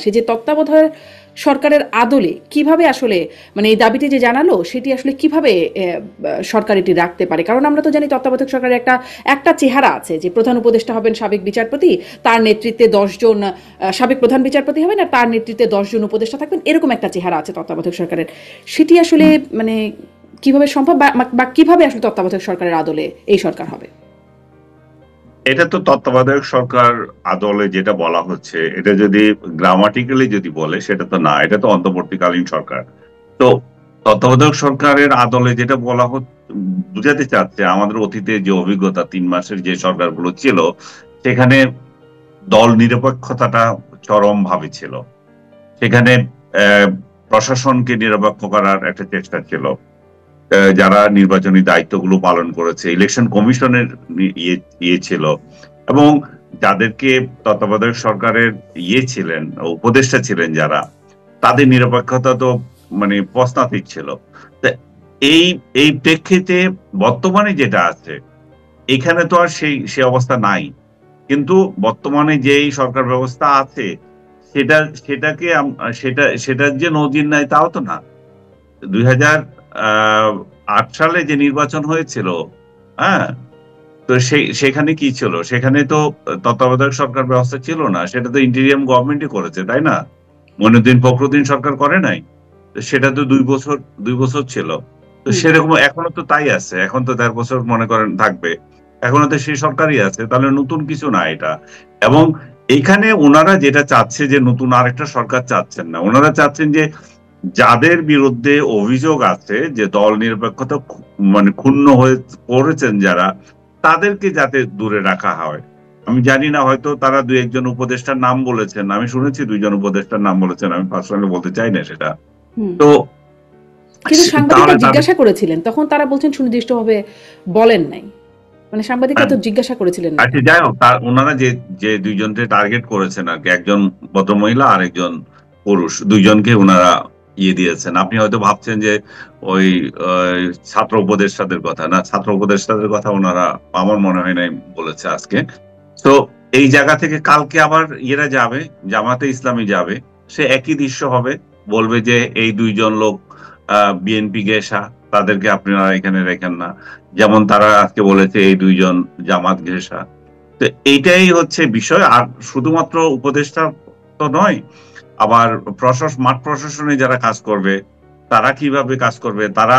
আসে যে তত্ত্বাবধায়ক সরকারের আদলে কিভাবে আসলে মানে এই দাবিটি যে জানালো সেটি আসলে কিভাবে সরকার এটি রাখতে পারে, কারণ আমরা তো জানি তত্ত্বাবধায়ক সরকারের একটা একটা চেহারা আছে যে প্রধান উপদেষ্টা হবেন সাবেক বিচারপতি, তার নেতৃত্বে 10 জন সাবেক প্রধান বিচারপতি হবেন আর তার নেতৃত্বে 10 জন উপদেষ্টা থাকবেন, এরকম একটা চেহারা আছে তত্ত্বাবধায়ক সরকারের। সেটি আসলে মানে কিভাবে সম্ভব বা কিভাবে আসলে তত্ত্বাবধায়ক সরকারের আদলে এই সরকার হবে? এটা তো তত্ত্বাবধায়ক সরকার আদলে যেটা বলা হচ্ছে, এটা যদি গ্রামাটিক্যালি যদি বলে সেটা তো না, এটা তো অন্তর্বর্তীকালীন সরকার। তো তত্ত্বাবধায়ক সরকারের আদলে যেটা বলা বুঝাতে চাচ্ছে, আমাদের অতীতে যে অভিজ্ঞতা 3 মাসের যে সরকারগুলো ছিল সেখানে দল নিরপেক্ষতাটা চরম ভাবে ছিল। সেখানে প্রশাসনকে নিরপেক্ষ করার একটা চেষ্টা ছিল। যারা নির্বাচনী দায়িত্বগুলো পালন করেছে, ইলেকশন কমিশনের ইয়ে ছিল, এবং যাদেরকে তত্ত্বাবধায়ক সরকারের ছিলেন, উপদেষ্টা ছিলেন যারা, তাদের নিরপেক্ষতা তো মানে প্রশ্নাতীত ছিল। এই এই প্রেক্ষিতে বর্তমানে যেটা আছে এখানে তো আর সেই অবস্থা নাই। কিন্তু বর্তমানে যেই সরকার ব্যবস্থা আছে সেটাকে সেটার যে নজির নাই তাও তো না। 2008 সালে যে নির্বাচন হয়েছিল, হ্যাঁ, তো সেখানে কি ছিল? সেখানে তো তত্ত্বাবধায়ক সরকার ব্যবস্থা ছিল না, সেটা তো ইন্টেরিয়াম গভর্নমেন্টই করেছে, তাই না? মইনুদ্দিন ফখরুদ্দিন সরকার করে নাই। সেটা তো 2 বছর ছিল। তো সেরকম এখনো তো তাই আছে, এখন তো 1.5 বছর মনে করেন থাকবে, এখনো তো সেই সরকারই আছে, তাহলে নতুন কিছু না এটা। এবং এইখানে ওনারা যেটা চাচ্ছে যে নতুন আরেকটা সরকার চাচ্ছেন না, ওনারা চাচ্ছেন যে যাদের বিরুদ্ধে অভিযোগ আছে যে দল নিরপেক্ষতা মানে ক্ষুণ্ণ হয়ে পড়েছেন যারা, তাদেরকে যাতে দূরে রাখা হয়। আমি জানি না, হয়তো তারা 2-1 জন উপদেষ্টার নাম বলেছেন, আমি শুনেছি 2 জন উপদেষ্টার নাম বলেছেন, আমি পার্সোনালি বলতে চাই না সেটা। তো কিন্তু সাংবাদিকরা জিজ্ঞাসা করেছিলেন, তখন তারা বলছেন সুনির্দিষ্টভাবে বলেন নাই, মানে সাংবাদিকরা তো জিজ্ঞাসা করেছিলেন। আচ্ছা, যাই হোক, ওনারা যে 2 জনকে টার্গেট করেছেন আর কি, একজন ভদ্রমহিলা আর একজন পুরুষ, 2 জনকে ওনারা দিয়েছেন। আপনি হয়তো ভাবছেন যে ওই ছাত্র উপদেষ্টাদের কথা না, ছাত্র উপদেষ্টাদের কথা ওনারা আমার মনে হয় নাই বলেছে আজকে। তো এই জায়গা থেকে কালকে আবার এরা যাবে, জামাতে ইসলামী যাবে, সে একই দৃশ্য হবে, বলবে যে এই 2 জন লোক বিএনপি ঘেঁষা, তাদেরকে আপনারা এখানে রেখেন না। যেমন তারা আজকে বলেছে এই 2 জন জামাত ঘেঁষা। তো এইটাই হচ্ছে বিষয়। আর শুধুমাত্র উপদেষ্টা তো নয়, আবার মাঠ প্রশাসনে যারা কাজ করবে তারা কিভাবে কাজ করবে, তারা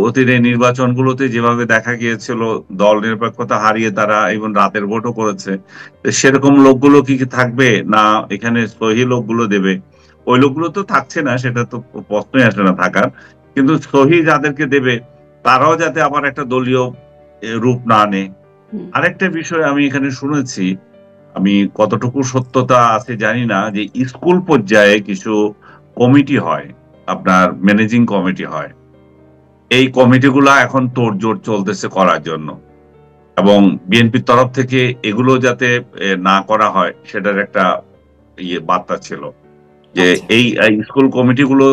অতীতে নির্বাচনগুলোতে যেভাবে দেখা গিয়েছিল দল নিরপেক্ষতা হারিয়ে তারা ইভেন রাতের ভোটও করেছে, সেরকম লোকগুলো কি থাকবে না এখানে সহি লোকগুলো দেবে? ওই লোকগুলো তো থাকছে না, সেটা তো প্রশ্নই আসে না থাকার, কিন্তু সহি যাদেরকে দেবে তারাও যাতে আবার একটা দলীয় রূপ না আনে। আরেকটা বিষয় আমি এখানে শুনেছি, আমি কতটুকু সত্যতা আছে জানি না, যে স্কুল পর্যায়ে কিছু কমিটি হয়, আপনার ম্যানেজিং কমিটি হয়, এই কমিটিগুলা এখন তোড়জোড় চলতেছে করার জন্য, এবং বিএনপির তরফ থেকে এগুলো যাতে না করা হয় সেটার একটা বার্তা ছিল, যে এই স্কুল কমিটিগুলো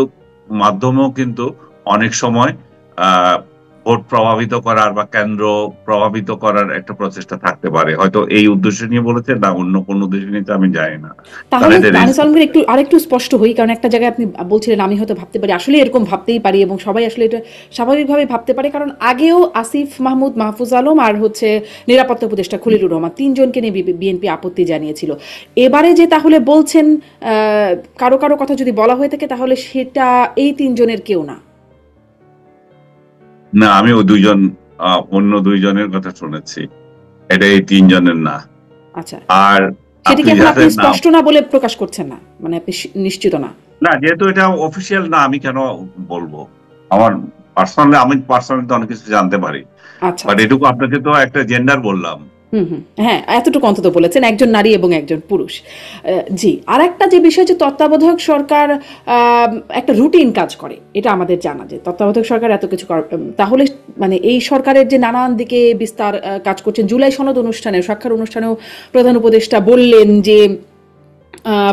মাধ্যমেও কিন্তু অনেক সময় ভোট প্রভাবিত করার বা কেন্দ্র প্রভাবিত করার একটা প্রচেষ্টা থাকতে পারে। হয়তো এই উদ্দেশ্য নিয়ে বলেছে না অন্য কোন উদ্দেশ্য নিয়ে আমি জানি না। তাহলে আরেকটু স্পষ্ট হই, কারণ একটা জায়গায় আপনি বলছিলেন আমি হয়তো ভাবতে পারি, আসলে এরকম ভাবতেই পারি এবং সবাই আসলে এটা স্বাভাবিকভাবে ভাবতে পারে, কারণ আগেও আসিফ মাহমুদ, মাহফুজ আলম আর নিরাপত্তা উপদেষ্টা খলিলুর রহমান 3 জনকে নিয়ে বিএনপি আপত্তি জানিয়েছিল। এবারে যে তাহলে বলছেন কারো কারো কথা যদি বলা হয়ে থাকে তাহলে সেটা এই 3 জনের কেউ না। না, আমি ওই 2 জন অন্য 2 জনের কথা শুনেছি, এটা এই 3 জনের না। আচ্ছা, আর সেটা কি আপনি স্পষ্ট না বলে প্রকাশ করছেন না, মানে আপনি নিশ্চিত না? না, যেহেতু এটা অফিসিয়াল না, আমি কেন বলবো? আমি পার্সোনালি তো অনেক কিছু জানতে পারি, বাট এটুকু আপনাকে তো একটা জেন্ডার বললাম। হ্যাঁ, এতটুকু অন্তত বলেছেন, একজন নারী এবং একজন পুরুষ। জি, আর একটা যে বিষয়, যে তত্ত্বাবধায়ক সরকার একটা রুটিন কাজ করে, এটা আমাদের জানা, যে তত্ত্বাবধায়ক সরকার এত কিছু করে, তাহলে মানে এই সরকারের যে নানান দিকে বিস্তার কাজ করছেন, জুলাই সনদ অনুষ্ঠানে, স্বাক্ষর অনুষ্ঠানেও প্রধান উপদেষ্টা বললেন যে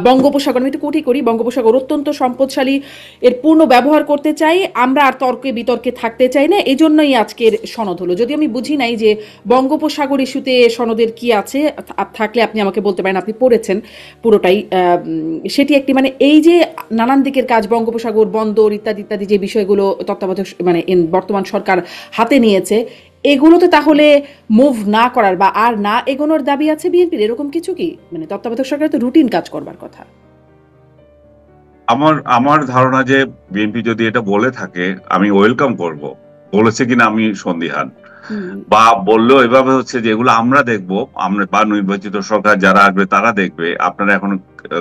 বঙ্গোপসাগর, আমি একটু কোটি করি, বঙ্গোপসাগর অত্যন্ত সম্পদশালী, এর পূর্ণ ব্যবহার করতে চাই আমরা, আর তর্কে বিতর্কে থাকতে চাই না, এই জন্যই আজকের সনদ হলো। যদি আমি বুঝি নাই যে বঙ্গোপসাগর ইস্যুতে সনদের কি আছে, থাকলে আপনি আমাকে বলতে পারেন, আপনি পড়েছেন পুরোটাই। সেটি একটি মানে এই যে নানান দিকের কাজ, বঙ্গোপসাগর বন্দর ইত্যাদি ইত্যাদি যে বিষয়গুলো তত্ত্বাবধায়ক মানে বর্তমান সরকার হাতে নিয়েছে, এগুলোতে তাহলে মুভ না করার বা আর না এগোনোর দাবি আছে বিএনপির, এরকম কিছু কি? মানে তত্ত্বাবধায়ক সরকার তো রুটিন কাজ করবার কথা। আমার আমার ধারণা যে বিএনপি যদি এটা বলে থাকে আমি ওয়েলকাম করব, বলেছে কিনা আমি সন্দিহান। হুম। বা বললেও এভাবে হচ্ছে যে এগুলো আমরা দেখবো, আমরা বা নির্বাচিত সরকার যারা আসবে তারা দেখবে, আপনারা এখন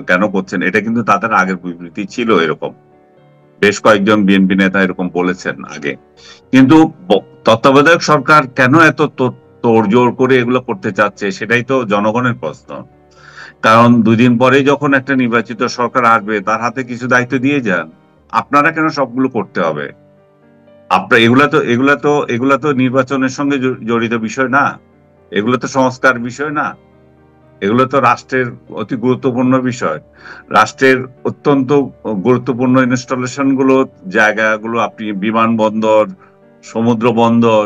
কেন করছেন, এটা কিন্তু তাদের আগের বিবৃতি ছিল এরকম। বেশ কয়েকজন বিএনপি নেতা এরকম বলেছেন আগে। কিন্তু তত্ত্বাবধায়ক সরকার কেন এত তোড়জোড় করে এগুলো করতে চাচ্ছে সেটাই তো জনগণের প্রশ্ন। কারণ দুদিন পরে যখন একটা নির্বাচিত সরকার আসবে তার হাতে কিছু দায়িত্ব দিয়ে যান, আপনারা কেন সবগুলো করতে হবে? আপনার এগুলা তো নির্বাচনের সঙ্গে জড়িত বিষয় না, এগুলো তো সংস্কার বিষয় না, এগুলো তো রাষ্ট্রের অতি গুরুত্বপূর্ণ বিষয়। রাষ্ট্রের অত্যন্ত গুরুত্বপূর্ণ ইনস্টলেশন গুলো, জায়গাগুলো, আপনি বিমানবন্দর, সমুদ্র বন্দর,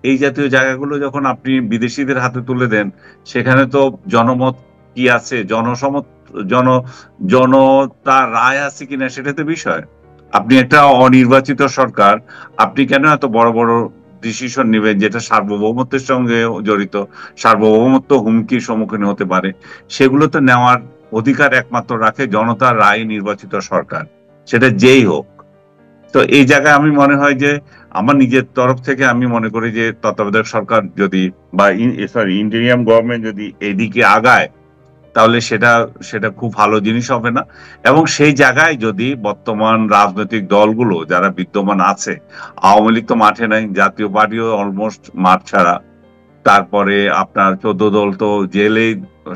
এই জাতীয় জায়গাগুলো যখন আপনি বিদেশিদের হাতে তুলে দেন, সেখানে তো জনমত কি আছে, জন জনতার রায় আছে কিনা সেটা তো বিষয়। আপনি একটা অনির্বাচিত সরকার, আপনি কেন এত বড় বড় ডিসিশন নেবেন যেটা সার্বভৌমত্বের সঙ্গে জড়িত, সার্বভৌমত্ব হুমকির সম্মুখীন হতে পারে? সেগুলো তো নেওয়ার অধিকার একমাত্র রাখে জনতার রায় নির্বাচিত সরকার, সেটা যেই হোক। তো এই জায়গায় আমি মনে হয় যে আমার নিজের তরফ থেকে আমি মনে করি যে তত্ত্বাবধায়ক সরকার যদি বা ইন্টেরিয়াম গভর্নমেন্ট যদি এদিকে আগায়, তাহলে সেটা সেটা খুব ভালো জিনিস হবে না। এবং সেই জায়গায় যদি বর্তমান রাজনৈতিক দলগুলো যারা বিদ্যমান আছে, আওয়ামী লীগ তো মাঠে নাই, জাতীয় পার্টিও অলমোস্ট মাঠ ছাড়া, তারপরে আপনার 14 দল তো জেলেই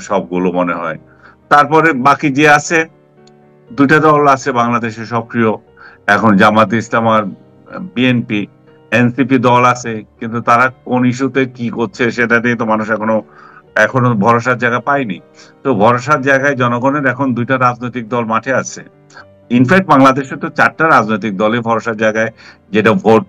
সবগুলো মনে হয়, তারপরে বাকি যে আছে দুইটা দল আছে বাংলাদেশে সক্রিয় এখন, জামাতে ইসলাম আর বিএনপি। এনসিপি দল আছে, কিন্তু তারা কোন ইস্যুতে কি করছে সেটা নিয়ে তো মানুষ এখনো এখনো ভরসার জায়গা পায়নি। তো ভরসার জায়গায় জনগণের এখন দুইটা রাজনৈতিক দল মাঠে আছে। ইনফ্যাক্ট বাংলাদেশে তো 4টা রাজনৈতিক দলে ভরসার জায়গায়, যেটা ভোট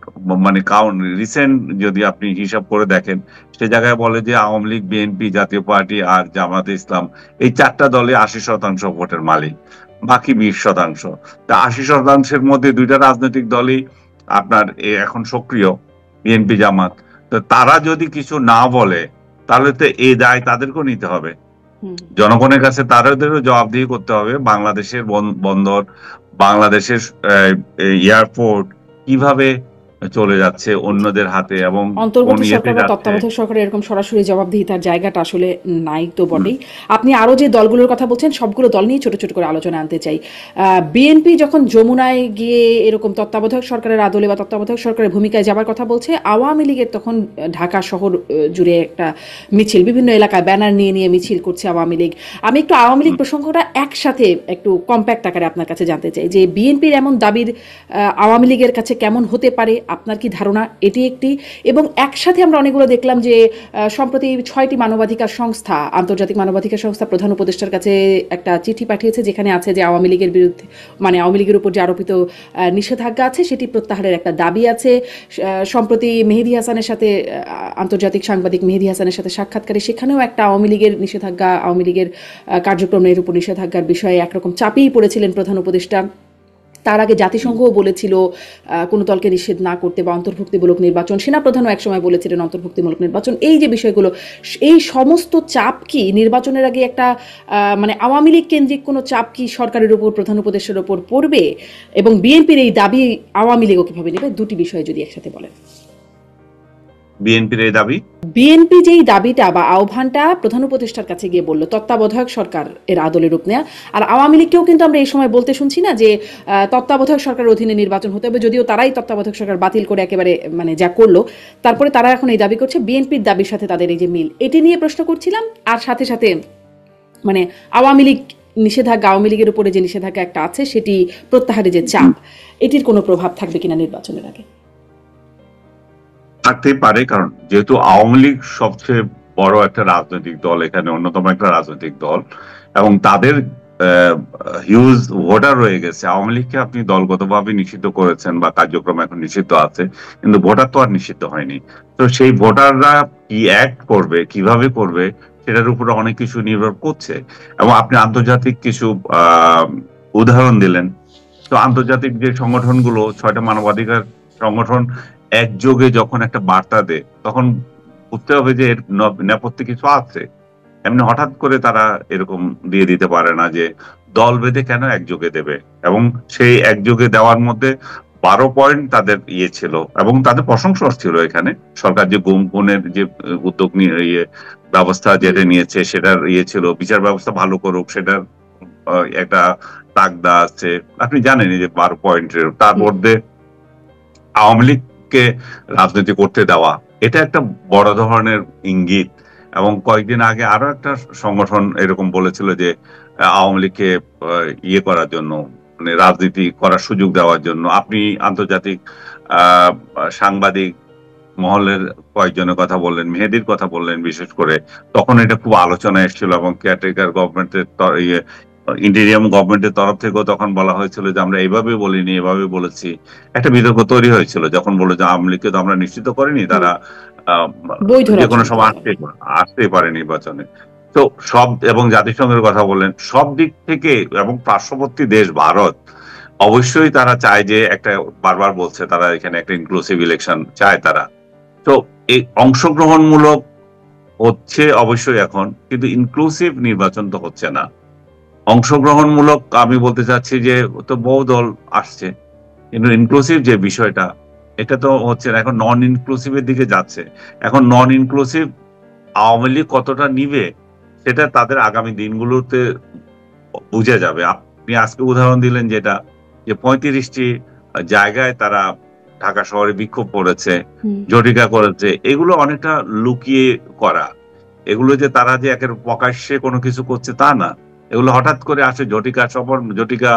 মানে কাউন্ট রিসেন্ট যদি আপনি হিসাব করে দেখেন, সে জায়গায় বলে যে আওয়ামী লীগ, বিএনপি, জাতীয় পার্টি আর জামাতে ইসলাম, এই 4টা দলে 80% ভোটের মালিক, বাকি 20%। তা 80%-এর মধ্যে দুইটা রাজনৈতিক দলই আপনার এখন সক্রিয়, বিএনপি জামাত। তো তারা যদি কিছু না বলে তাহলে তো এই দায় তাদেরকেও নিতে হবে, জনগণের কাছে তাদেরও জবাবদিহি করতে হবে। বাংলাদেশের বন্দর, বাংলাদেশের এয়ারপোর্ট কিভাবে চলে যাচ্ছে অন্যদের হাতে এবং কোন অন্তর্বর্তী ইয়েতে সরকার বা যাচ্ছে। তত্ত্বাবধায়ক সরকারের এরকম সরাসরি জবাবদিহিতার জায়গাটা আসলে নাই তো বটেই। আপনি আরো যে দলগুলোর কথা বলছেন সবগুলো দল নিয়ে ছোট ছোট করে আলোচনা আনতে চাই। বিএনপি যখন যমুনায় গিয়ে এরকম তত্ত্বাবধায়ক সরকারের আদলে বা তত্ত্বাবধায়ক সরকারের ভূমিকায় যাবার কথা বলছে, আওয়ামী লীগের তখন ঢাকা শহর জুড়ে একটা মিছিল, বিভিন্ন এলাকায় ব্যানার নিয়ে নিয়ে মিছিল করছে আওয়ামী লীগ। আমি একটু আওয়ামী লীগ প্রসঙ্গটা একসাথে একটু কম্প্যাক্ট আকারে আপনার কাছে জানতে চাই যে বিএনপির এমন দাবির আওয়ামী লীগের কাছে কেমন হতে পারে, আপনার কি ধারণা? এটি একটি। এবং একসাথে আমরা অনেকগুলো দেখলাম যে সম্প্রতি 6টি মানবাধিকার সংস্থা, আন্তর্জাতিক মানবাধিকার সংস্থা প্রধান উপদেষ্টার কাছে একটা চিঠি পাঠিয়েছে যেখানে আছে যে আওয়ামী লীগের বিরুদ্ধে মানে আওয়ামী লীগের উপর যে আরোপিত নিষেধাজ্ঞা আছে সেটি প্রত্যাহারের একটা দাবি আছে। সম্প্রতি মেহেদী হাসানের সাথে আন্তর্জাতিক সাংবাদিক মেহেদী হাসানের সাথে সাক্ষাৎকারে সেখানেও একটা আওয়ামী লীগের নিষেধাজ্ঞা, আওয়ামী লীগের কার্যক্রমের উপর নিষেধাজ্ঞার বিষয়ে একরকম চাপেই পড়েছিলেন প্রধান উপদেষ্টা। তার আগে জাতিসংঘও বলেছিল কোনো দলকে নিষেধ না করতে বা অন্তর্ভুক্তিমূলক নির্বাচন, সেনাপ্রধানও একসময় বলেছিলেন অন্তর্ভুক্তিমূলক নির্বাচন। এই যে বিষয়গুলো, এই সমস্ত চাপ কি নির্বাচনের আগে একটা মানে আওয়ামী লীগ কেন্দ্রিক কোনো চাপ কি সরকারের উপর, প্রধান উপদেষ্টার উপর পড়বে? এবং বিএনপির এই দাবি আওয়ামী লীগও কিভাবে নেবে? দুটি বিষয় যদি একসাথে বলেন। বিএনপির এই দাবি, বিএনপি যেই দাবিটা বা আহ্বানটা প্রধান উপদেষ্টার কাছে গিয়ে বললো তত্ত্বাবধায়ক সরকার এর আদলে রূপ নেয়া, আর আওয়ামী লীগকেও কিন্তু আমরা এই সময় বলতে শুনছি না যে তত্ত্বাবধায়ক সরকারের অধীনে নির্বাচন হতে হবে, যদিও তারাই তত্ত্বাবধায়ক সরকার বাতিল করে একেবারে মানে যা করলো, তারপরে তারা এখন এই দাবি করছে। বিএনপির দাবির সাথে তাদের এই যে মিল, এটি নিয়ে প্রশ্ন করছিলাম। আর সাথে সাথে মানে আওয়ামী লীগ নিষেধাজ্ঞা, আওয়ামী লীগের উপরে যে নিষেধাজ্ঞা একটা আছে সেটি প্রত্যাহারে যে চাপ, এটির কোনো প্রভাব থাকবে কিনা নির্বাচনের আগে? থাকতেই পারে, কারণ যেহেতু আওয়ামী লীগ সবচেয়ে বড় একটা রাজনৈতিক দল, এখানে অন্যতম একটা রাজনৈতিক দল, এবং তাদের হিউজ ভোটার রয়ে গেছে। আওয়ামী লীগকে আপনি দলগতভাবে নিষিদ্ধ করেছেন বা কার্যক্রম এখন নিষিদ্ধ আছে, কিন্তু ভোটার তো আর নিষিদ্ধ হয়নি। তো সেই ভোটাররা কি অ্যাক্ট করবে, কিভাবে করবে, সেটার উপরে অনেক কিছু নির্ভর করছে। এবং আপনি আন্তর্জাতিক কিছু উদাহরণ দিলেন। তো আন্তর্জাতিক যে সংগঠনগুলো, 6টা মানবাধিকার সংগঠন একযোগে যখন একটা বার্তা দেয়, তখন বুঝতে হবে যে এর নেপথ্যে কিছু আছে। এমনি হঠাৎ করে তারা এরকম দিয়ে দিতে পারে না যে দল বেঁধে কেন একযোগে দেবে। এবং সেই একযোগে দেওয়ার মধ্যে 12 পয়েন্ট তাদের ইয়ে ছিল, এবং তাদের প্রশংসা ছিল। এখানে সরকার যে গুম খুনের যে উদ্যোগ নিয়ে ব্যবস্থা যেটা নিয়েছে, সেটার ইয়ে ছিল বিচার ব্যবস্থা ভালো করুক, সেটার একটা তাগদা আছে। আপনি জানেন যে 12 পয়েন্টের, তার মধ্যে আওয়ামী লীগকে রাজনীতি করতে দেওয়া, এটা একটা বড় ধরনের ইঙ্গিত। এবং কয়েকদিন আগে আরো একটা সংগঠন এরকম বলেছিল যে আওয়ামী লীগকে ইয়ে করার জন্য, মানে রাজনীতি করার সুযোগ দেওয়ার জন্য। আপনি আন্তর্জাতিক সাংবাদিক মহলের কয়েকজনের কথা বললেন, মেহেদির কথা বললেন বিশেষ করে, তখন এটা খুব আলোচনা এসেছিল। এবং কেয়ারটেকার গভর্নমেন্টের ইন্টেরিয়াম গভর্নমেন্টের তরফ থেকেও তখন বলা হয়েছিল যে আমরা এইভাবে বলিনি, এভাবে বলেছি। একটা বিতর্ক তৈরি হয়েছিল যখন বলে যে আওয়ামী লীগকে তো আমরা নিশ্চিত করিনি, তারা যে কোনো সময় আসতেই পারে নির্বাচনে। তো সব, এবং জাতিসংঘের কথা বললেন, সব দিক থেকে, এবং পার্শ্ববর্তী দেশ ভারত অবশ্যই তারা চায় যে একটা, বারবার বলছে তারা এখানে একটা ইনক্লুসিভ ইলেকশন চায় তারা। তো এই অংশগ্রহণমূলক হচ্ছে অবশ্যই এখন, কিন্তু ইনক্লুসিভ নির্বাচন তো হচ্ছে না। অংশগ্রহণমূলক আমি বলতে চাচ্ছি যে তো বহু দল আসছে, কিন্তু ইনক্লুসিভ যে বিষয়টা, এটা তো হচ্ছে না। এখন নন ইনক্লুসিভের দিকে যাচ্ছে। এখন নন ইনক্লুসিভ আওয়ামী লীগ কতটা নিবে, সেটা তাদের আগামী দিনগুলোতে বুঝে যাবে। আপনি আজকে উদাহরণ দিলেন যেটা, যে 35টি জায়গায় তারা ঢাকা শহরে বিক্ষোভ করেছে, জটিকা করেছে, এগুলো অনেকটা লুকিয়ে করা। এগুলো যে তারা যে একের প্রকাশ্যে কোনো কিছু করছে তা না, এগুলো হঠাৎ করে আসে, ঝটিকা সফর, ঝটিকা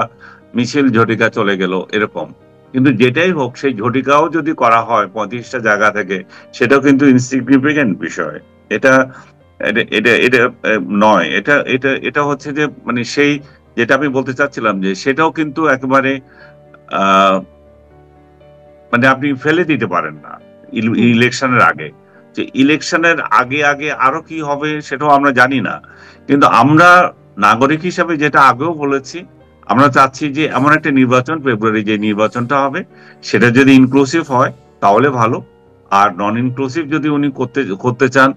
মিছিল, ঝটিকা চলে গেল, এরকম। কিন্তু যেটাই হোক, সেই ঝটিকাও যদি করা হয় 35টা জায়গা থেকে, সেটাও কিন্তু ইনসিগনিফিকেন্ট বিষয়। এটা এটা এটা এটা নয়। এটা এটা এটা হচ্ছে যে, মানে সেই যেটা আমি বলতে চাচ্ছিলাম, যে সেটাও কিন্তু একেবারে মানে আপনি ফেলে দিতে পারেন না ইলেকশনের আগে। যে ইলেকশনের আগে আগে আরো কি হবে সেটাও আমরা জানি না। কিন্তু আমরা নাগরিক হিসাবে যেটা আগেও বলেছি, আমরা চাচ্ছি যে এমন একটা নির্বাচন, ফেব্রুয়ারি যে নির্বাচনটা হবে, সেটা যদি ইনক্লুসিভ হয় তাহলে ভালো। আর নন ইনক্লুসিভ যদি উনি করতে চান,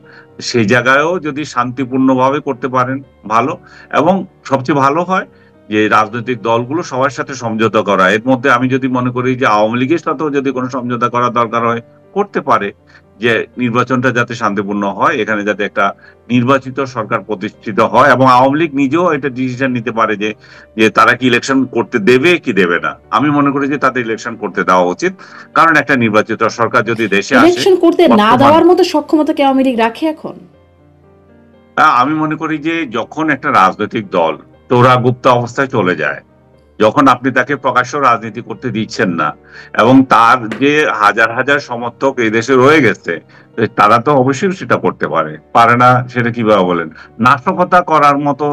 সেই জায়গায়ও যদি শান্তিপূর্ণভাবে করতে পারেন ভালো। এবং সবচেয়ে ভালো হয় যে রাজনৈতিক দলগুলো সবার সাথে সমঝোতা করা। এর মধ্যে আমি যদি মনে করি যে আওয়ামী লীগের সাথেও যদি কোনো সমঝোতা করার দরকার হয়, করতে পারে, যে নির্বাচনটা যাতে শান্তিপূর্ণ হয়, এখানে যাতে একটা নির্বাচিত সরকার প্রতিষ্ঠিত হয়, এবং আওয়ামী লীগ নিজেও এটা ডিসিশন নিতে পারে যে যে তারা কি ইলেকশন করতে দেবে কি দেবে না। আমি মনে করি যে তাদের ইলেকশন করতে দেওয়া উচিত, কারণ একটা নির্বাচিত সরকার যদি দেশে আসে, ইলেকশন করতে না দেওয়ার মতো সক্ষমতা কি আওয়ামী লীগ রাখে এখন? আমি মনে করি যে যখন একটা রাজনৈতিক দল তোরা গুপ্ত অবস্থায় চলে যায়, যখন আপনি তাকে প্রকাশ্য রাজনীতি করতে দিচ্ছেন না, এবং তার যে হাজার হাজার সমর্থক এই দেশে রয়ে গেছে, তারা তো অবশ্যই সেটা করতে পারে না। সেটা কিভাবে বলেন? নাশকতা করার মতো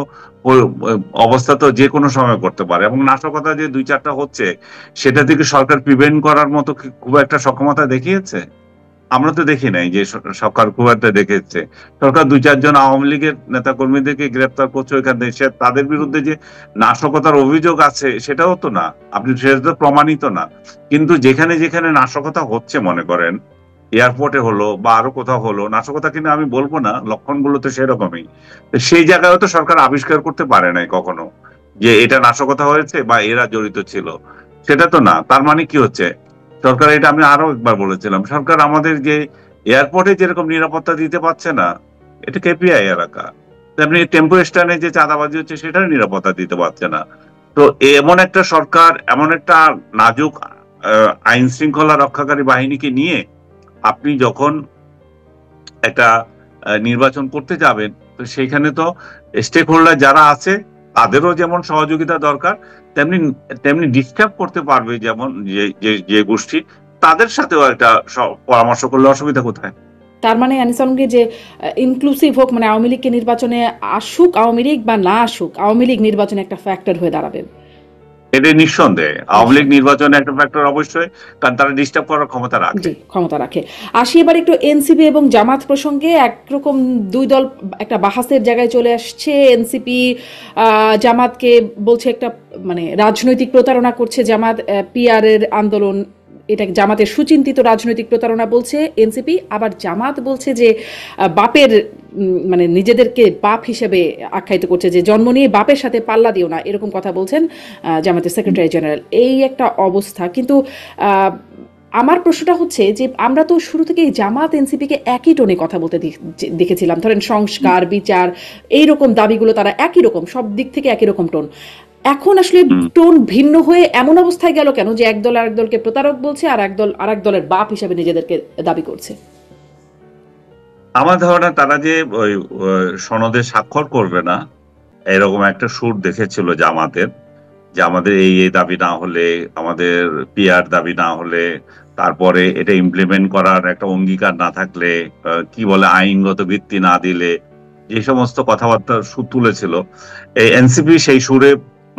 অবস্থা তো যে কোনো সময় করতে পারে। এবং নাশকতা যে 2-4টা হচ্ছে, সেটা থেকে সরকার প্রিভেন্ট করার মতো খুব একটা সক্ষমতা দেখিয়েছে? আমরা তো দেখি নাই যে সরকার খুব একটা দেখেছে। সরকার 2-4 জন আওয়ামী লীগের নেতা কর্মীদেরকে গ্রেপ্তার করছে ওইখান থেকে, তাদের বিরুদ্ধে যে নাশকতার অভিযোগ আছে সেটাও তো না, আপনি সেটা তো প্রমাণিত না। কিন্তু যেখানে যেখানে নাশকতা হচ্ছে, মনে করেন এয়ারপোর্টে হলো বা আরো কোথাও হলো নাশকতা, কিন্তু আমি বলবো না, লক্ষণগুলো তো সেরকমই। সেই জায়গায় তো সরকার আবিষ্কার করতে পারে নাই কখনো যে এটা নাশকতা হয়েছে বা এরা জড়িত ছিল, সেটা তো না। তার মানে কি হচ্ছে, সরকার, এটা আমি আরো একবার বলেছিলাম, সরকার আমাদের যে এয়ারপোর্টে যেরকম নিরাপত্তা দিতে পারছে না, এটা কেপিআই এলাকা, তেমনি টেম্পো স্ট্যান্ডে যে চাঁদাবাজি হচ্ছে সেটার নিরাপত্তা দিতে পারছে না। তো এমন একটা সরকার, এমন একটা নাজুক আইন শৃঙ্খলা রক্ষাকারী বাহিনীকে নিয়ে আপনি যখন একটা নির্বাচন করতে যাবেন, তো সেইখানে তো স্টেক হোল্ডার যারা আছে তাদেরও যেমন সহযোগিতা দরকার, তেমনি তেমনি ডিস্টার্ব করতে পারবে যেমন যে গোষ্ঠী, তাদের সাথেও একটা পরামর্শ করলে অসুবিধা কোথায়? তার মানে আনিস আলমগীর যে ইনক্লুসিভ হোক, মানে আওয়ামী লীগকে নির্বাচনে আসুক আওয়ামী লীগ বা না আসুক, আওয়ামী লীগ নির্বাচনে একটা ফ্যাক্টর হয়ে দাঁড়াবে। এটা নিঃসন্দেহে আওয়ামী লীগ নির্বাচনে একটা ফ্যাক্টর অবশ্যই, কারণ তারা ডিস্টার্ব করার ক্ষমতা রাখে। জি, ক্ষমতা রাখে। আসি এবার একটু এনসিপি এবং জামাত প্রসঙ্গে। একরকম দুই দল একটা বাহাসের জায়গায় চলে আসছে। এনসিপি জামাতকে বলছে একটা মানে রাজনৈতিক প্রতারণা করছে জামাত, পিআর এর আন্দোলন, এটা জামাতের সুচিন্তিত রাজনৈতিক প্রতারণা বলছে এনসিপি। আবার জামাত বলছে যে বাপের মানে নিজেদেরকে বাপ হিসেবে আখ্যায়িত করছে, যে জন্ম নিয়ে বাপের সাথে পাল্লা দিও না, এরকম কথা বলছেন জামাতের সেক্রেটারি জেনারেল। এই একটা অবস্থা। কিন্তু আমার প্রশ্নটা হচ্ছে যে আমরা তো শুরু থেকে জামাত এনসিপিকে একই টোনে কথা বলতে দেখেছিলাম। ধরেন সংস্কার, বিচার, এইরকম দাবিগুলো তারা একই রকম, সব দিক থেকে একই রকম টোন। এখন আসলে টোন ভিন্ন হয়ে এমন অবস্থায় গেল কেন যে একদল আরেক দলকে প্রতারক বলছে, আর একদল আরেক দলের বাপ হিসেবে নিজেদেরকে দাবি করছে? আমার ধারণা তারা যে ওই সনদে স্বাক্ষর করবে না এরকম একটা সুর দেখেছিল জামাতের, যে আমাদের এই এই দাবি না হলে, আমাদের পিআর দাবি না হলে, তারপরে এটা ইমপ্লিমেন্ট করার একটা অঙ্গীকার না থাকলে, কি বলে আইনগত ভিত্তি না দিলে, যে সমস্ত কথাবার্তা সুর তুলেছিল, এই এনসিপি সেই সুরে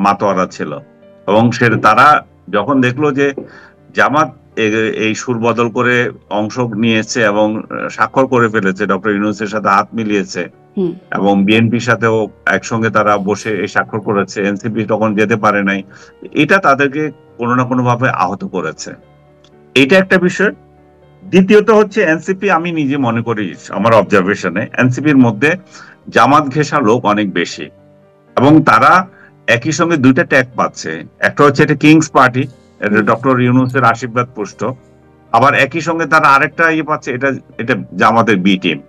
মাতোয়ারা ছিল। এবং তারা যখন দেখলো যে জামাত এই সুর বদল করে অংশ নিয়েছে এবং স্বাক্ষর করে ফেলেছে, ডক্টর ইউনূসের সাথে হাত মিলিয়েছে এবং বিএনপির সাথেও একসঙ্গে তারা বসে এই স্বাক্ষর করেছে, এনসিপি তখন যেতে পারে নাই, এটা তাদেরকে কোনো না কোনো ভাবে আহত করেছে। এটা একটা বিষয়। দ্বিতীয়ত হচ্ছে এনসিপি, আমি নিজে মনে করি আমার অবজারভেশনে এনসিপির মধ্যে জামাত ঘেঁষা লোক অনেক বেশি, এবং তারা একই সঙ্গে দুইটা ট্যাগ পাচ্ছে। একটা হচ্ছে এটা কিংস পার্টি, এটা ডক্টর ইউনূসের আশীর্বাদ পুষ্ট, আবার একই সঙ্গে তারা আরেকটা ইয়ে পাচ্ছে, এটা এটা জামাতের বি টিম।